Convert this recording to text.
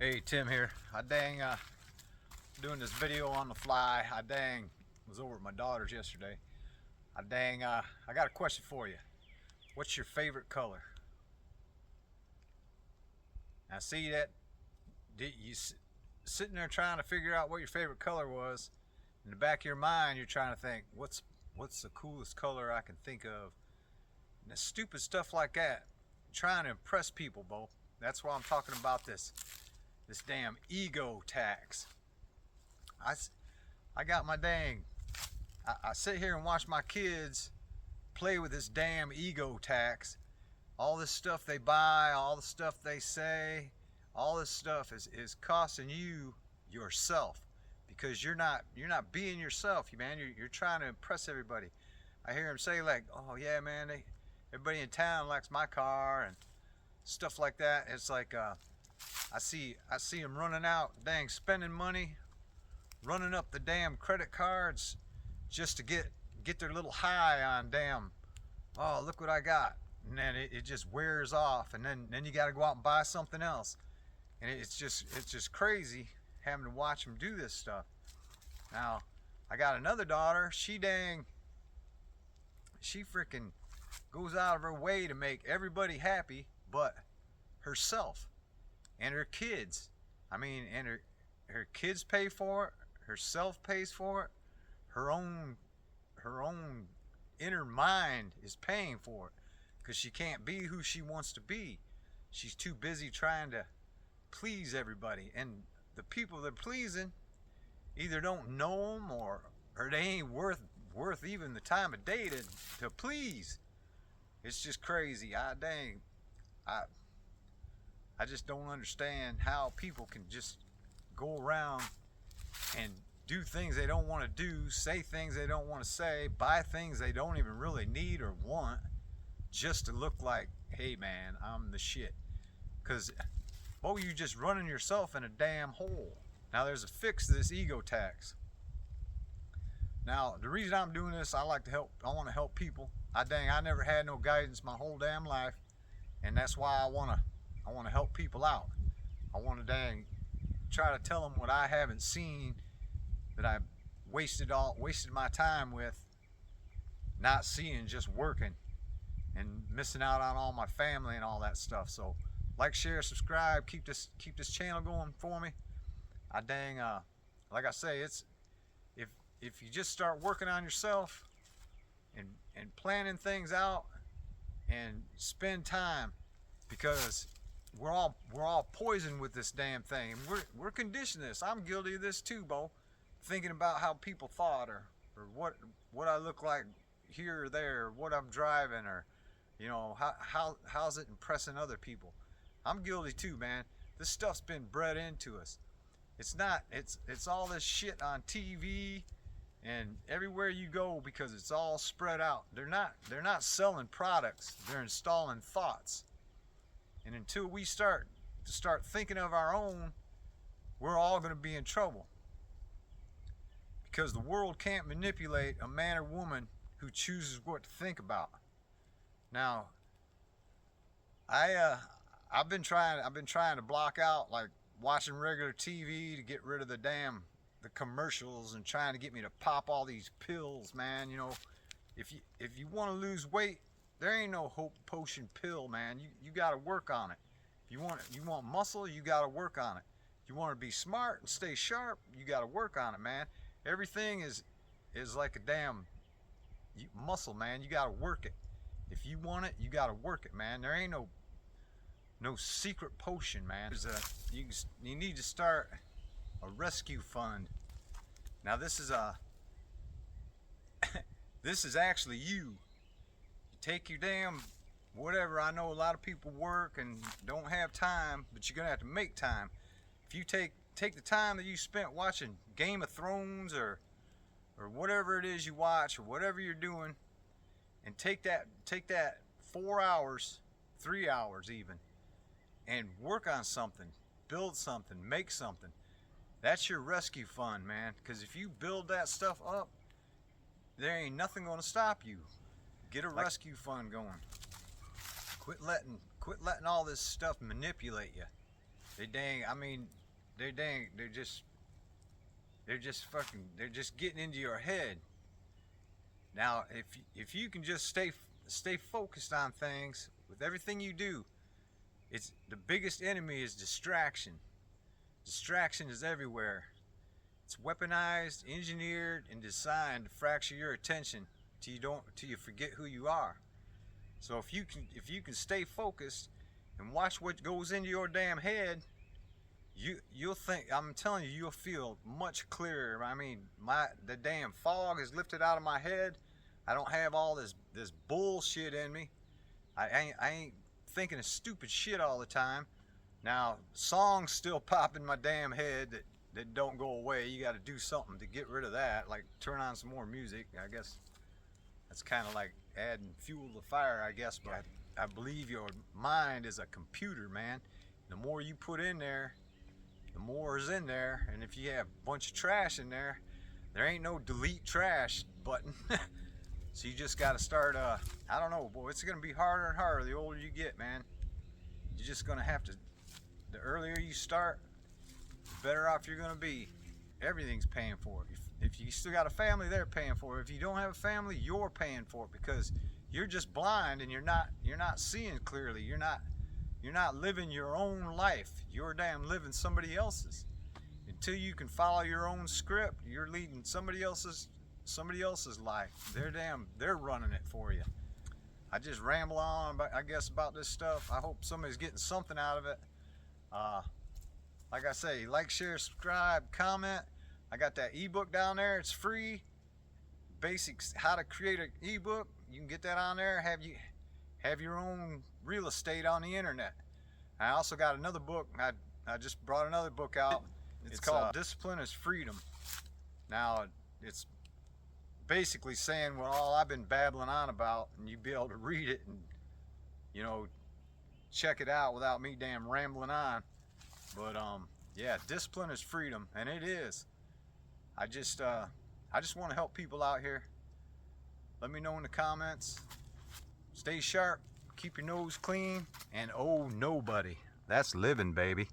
Hey, Tim here. I dang doing this video on the fly. I dang was over at my daughter's yesterday. I got a question for you. What's your favorite color? Now see that you sitting there trying to figure out what your favorite color was. In the back of your mind, you're trying to think, what's the coolest color I can think of? And the stupid stuff like that. Trying to impress people, Bo. That's why I'm talking about this damn ego tax. I got my dang, I sit here and watch my kids play with this damn ego tax. All this stuff they buy, all the stuff they say, all this stuff is costing you yourself, because you're not being yourself, man. You're trying to impress everybody. I hear them say like, oh yeah, man, everybody in town likes my car and stuff like that. It's like I see them running out, dang, spending money, running up the damn credit cards just to get their little high on damn, oh, look what I got. And then it just wears off, and then you got to go out and buy something else. And it's just crazy having to watch them do this stuff. Now, I got another daughter. She freaking goes out of her way to make everybody happy but herself and her kids. I mean, and her kids pay for it, herself pays for it, her own inner mind is paying for it, because she can't be who she wants to be. She's too busy trying to please everybody, and the people they're pleasing either don't know them, or they ain't worth even the time of day to please. It's just crazy. I just don't understand how people can just go around and do things they don't want to do, say things they don't want to say, buy things they don't even really need or want, just to look like, hey man, I'm the shit. Because, oh, you just running yourself in a damn hole. Now there's a fix to this ego tax. Now the reason I'm doing this, I want to help people. I never had no guidance my whole damn life, and that's why I want to help people out. I want to try to tell them what I haven't seen, that I wasted my time with, not seeing, just working and missing out on all my family and all that stuff. So like, share, subscribe, keep this channel going for me. Like I say, it's if you just start working on yourself and planning things out and spend time, because we're all poisoned with this damn thing, and we're conditioned this. I'm guilty of this too, Bo. Thinking about how people thought, or what I look like here or there, or what I'm driving, or you know, how's it impressing other people. I'm guilty too, man. This stuff's been bred into us. It's all this shit on TV and everywhere you go, because it's all spread out. They're not selling products, they're installing thoughts. And until we start thinking of our own, we're all going to be in trouble, because the world can't manipulate a man or woman who chooses what to think about. Now, I've been trying to block out, like, watching regular TV to get rid of the commercials, and trying to get me to pop all these pills, man. You know, if you want to lose weight, there ain't no hope potion pill, man. You got to work on it. If you want muscle, you got to work on it. If you want to be smart and stay sharp, you got to work on it, man. Everything is like a damn muscle, man. You got to work it. If you want it, you got to work it, man. There ain't no secret potion, man. You need to start a rescue fund. Now this is actually you. Take your damn whatever. I know a lot of people work and don't have time, but you're gonna have to make time. If you take the time that you spent watching Game of Thrones, or whatever it is you watch, or whatever you're doing, and take that 4 hours, 3 hours even, and work on something, build something, make something. That's your rescue fund, man. Because if you build that stuff up, there ain't nothing gonna stop you. Get a rescue fund going. Quit letting all this stuff manipulate you. I mean, they're just fucking, they're just getting into your head. Now, if you can just stay focused on things with everything you do, it's the biggest enemy is distraction. Distraction is everywhere. It's weaponized, engineered, and designed to fracture your attention till you forget who you are. So if you can stay focused and watch what goes into your damn head, you'll think, I'm telling you, you'll feel much clearer. I mean, the damn fog is lifted out of my head. I don't have all this bullshit in me. I ain't thinking of stupid shit all the time. Now, songs still pop in my damn head that don't go away. You got to do something to get rid of that, like turn on some more music. I guess that's kind of like adding fuel to the fire, I guess. But I believe your mind is a computer, man. The more you put in there, the more is in there. And if you have a bunch of trash in there, there ain't no delete trash button. So you just got to start, I don't know, boy, it's going to be harder and harder the older you get, man. You're just going to have to, the earlier you start, the better off you're going to be. Everything's paying for it. If you still got a family, they're paying for it. If you don't have a family, you're paying for it, because you're just blind and you're not seeing clearly. You're not living your own life. You're damn living somebody else's. Until you can follow your own script, you're leading somebody else's life. They're running it for you. I just ramble on, I guess, about this stuff. I hope somebody's getting something out of it. Like I say, like, share, subscribe, comment. I got that ebook down there. It's free. Basics, how to create an ebook. You can get that on there. Have your own real estate on the internet. I also got another book. I just brought another book out. It's called Discipline is Freedom. Now, it's basically saying what all I've been babbling on about, and you'll be able to read it and, you know, check it out without me damn rambling on. But yeah, discipline is freedom, and it is. I just want to help people out here. Let me know in the comments. Stay sharp, keep your nose clean, and oh, nobody. That's living, baby.